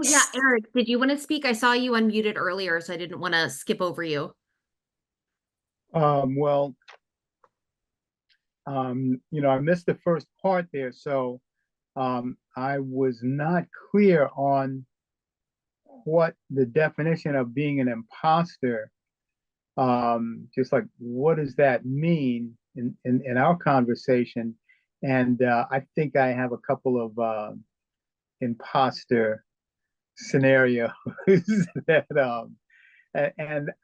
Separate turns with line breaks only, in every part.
Oh yeah, Eric, did you want to speak? I saw you unmuted earlier, so I didn't want to skip over you.
Well, I missed the first part there, so I was not clear on what the definition of being an imposter, just like what does that mean in our conversation? And I think I have a couple of imposter scenarios that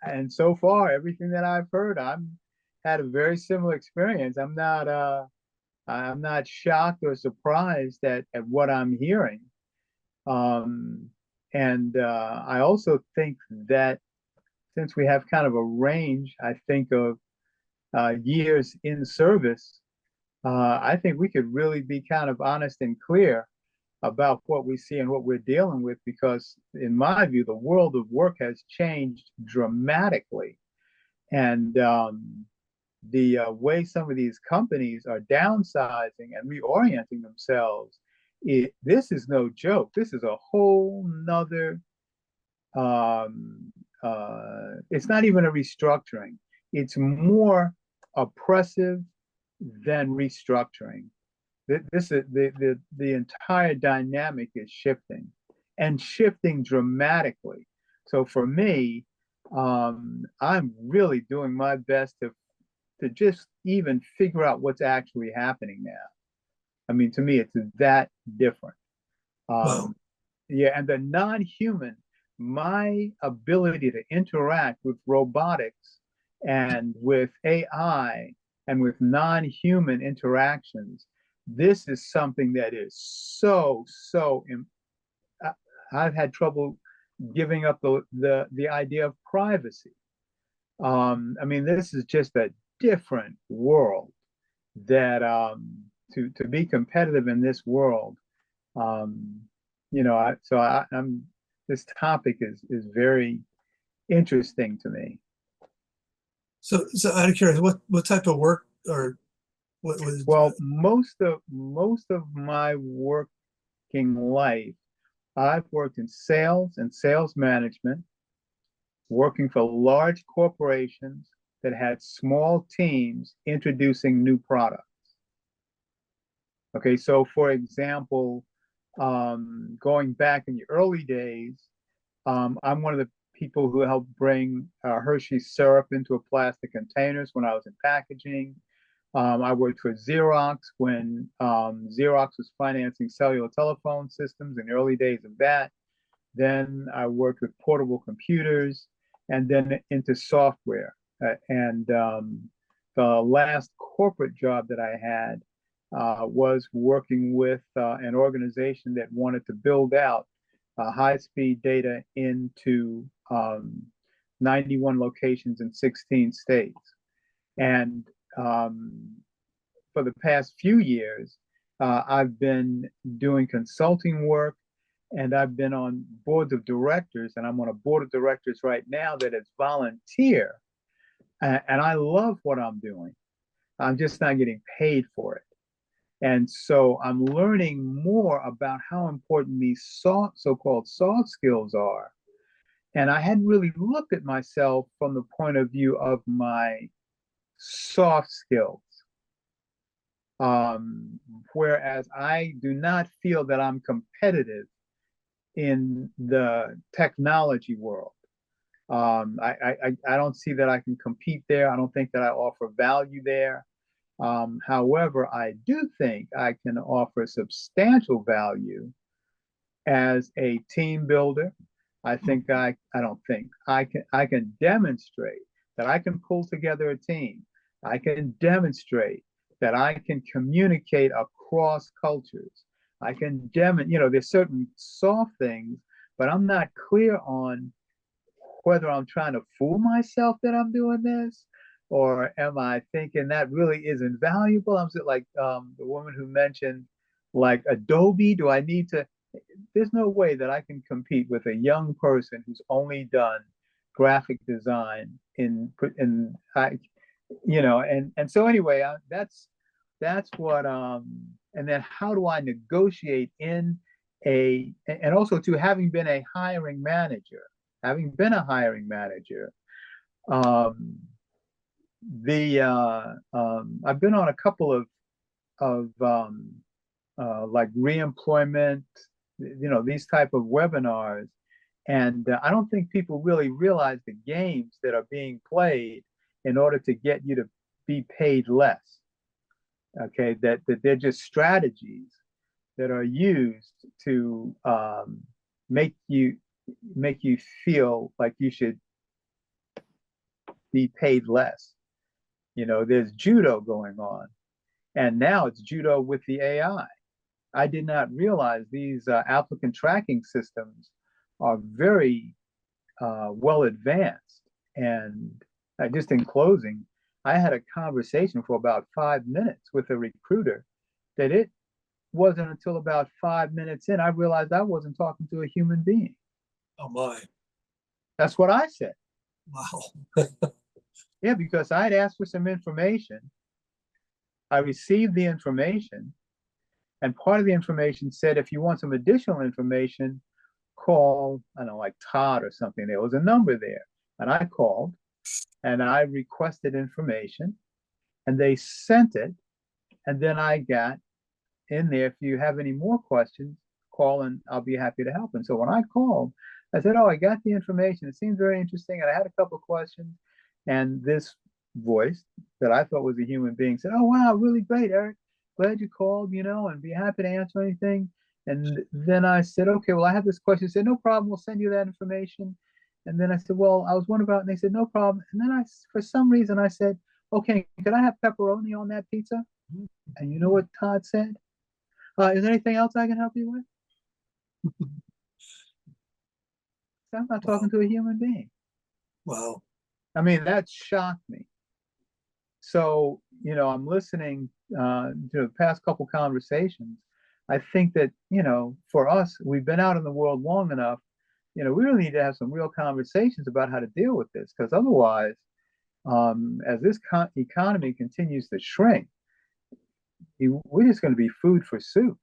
and so far everything that I've heard, I'm had a very similar experience. I'm not shocked or surprised at what I'm hearing. Um, and I also think that since we have kind of a range, I think of years in service, I think we could really be kind of honest and clear about what we see and what we're dealing with, because in my view, the world of work has changed dramatically. And the way some of these companies are downsizing and reorienting themselves, this is no joke. This is a whole nother, it's not even a restructuring. It's more oppressive than restructuring. This is the entire dynamic is shifting and shifting dramatically. So for me, I'm really doing my best to just even figure out what's actually happening now. I mean, to me, it's that different.
Well,
Um, yeah, and the non-human, my ability to interact with robotics and with AI and with non-human interactions, this is something that is I've had trouble giving up the idea of privacy. I mean, this is just a different world that to be competitive in this world. Um, I'm this topic is very interesting to me.
so out of curiosity, what type of work or what was?
Well, most of my working life, I've worked in sales and sales management, working for large corporations that had small teams introducing new products. Okay, so for example, going back in the early days, I'm one of the people who helped bring Hershey's syrup into plastic containers when I was in packaging. I worked for Xerox when Xerox was financing cellular telephone systems in the early days of that. Then I worked with portable computers and then into software. And the last corporate job that I had was working with an organization that wanted to build out high-speed data into 91 locations in 16 states. And for the past few years, I've been doing consulting work, and I've been on boards of directors, and I'm on a board of directors right now that is volunteer. And I love what I'm doing. I'm just not getting paid for it. And so I'm learning more about how important these so-called soft skills are. And I hadn't really looked at myself from the point of view of my soft skills. Um, Whereas I do not feel that I'm competitive in the technology world. I don't see that I can compete there. I don't think that I offer value there. However, I do think I can offer substantial value as a team builder. I don't think I can demonstrate that I can pull together a team. I can demonstrate that I can communicate across cultures. I can there's certain soft things, but I'm not clear on whether I'm trying to fool myself that I'm doing this, or am I thinking that really isn't valuable? I'm like the woman who mentioned like Adobe. Do I need to? There's no way that I can compete with a young person who's only done graphic design in and so anyway, that's what and then how do I negotiate in and also to having been a hiring manager, um, I've been on a couple of like reemployment, these type of webinars, and I don't think people really realize the games that are being played in order to get you to be paid less. Okay, that they're just strategies that are used to make you make you feel like you should be paid less. There's judo going on, and now it's judo with the AI. I did not realize these applicant tracking systems are very well advanced. And just in closing, I had a conversation for about 5 minutes with a recruiter that it wasn't until about 5 minutes in I realized I wasn't talking to a human being.
Oh my,
That's what I said.
wow.
Yeah, because I'd asked for some information. I received the information, and part of the information said, if you want some additional information, call, I don't know, like Todd or something. There was a number there. And I called and I requested information, and they sent it. And then I got in there, if you have any more questions, call and I'll be happy to help. And so when I called, I said, oh, I got the information. It seemed very interesting. And I had a couple of questions. And this voice that I thought was a human being said, oh, wow, really great, Eric. Glad you called, and be happy to answer anything. And then I said, okay, well, I have this question. He said, no problem. We'll send you that information. And then I said, well, I was wondering about it. And they said, no problem. And then for some reason, I said, okay, could I have pepperoni on that pizza? And you know what Todd said? Is there anything else I can help you with? I'm not talking to a human being.
Wow.
I mean, that shocked me. So, I'm listening to the past couple conversations. I think that, for us, we've been out in the world long enough. We really need to have some real conversations about how to deal with this, because otherwise, as this economy continues to shrink, we're just going to be food for soup.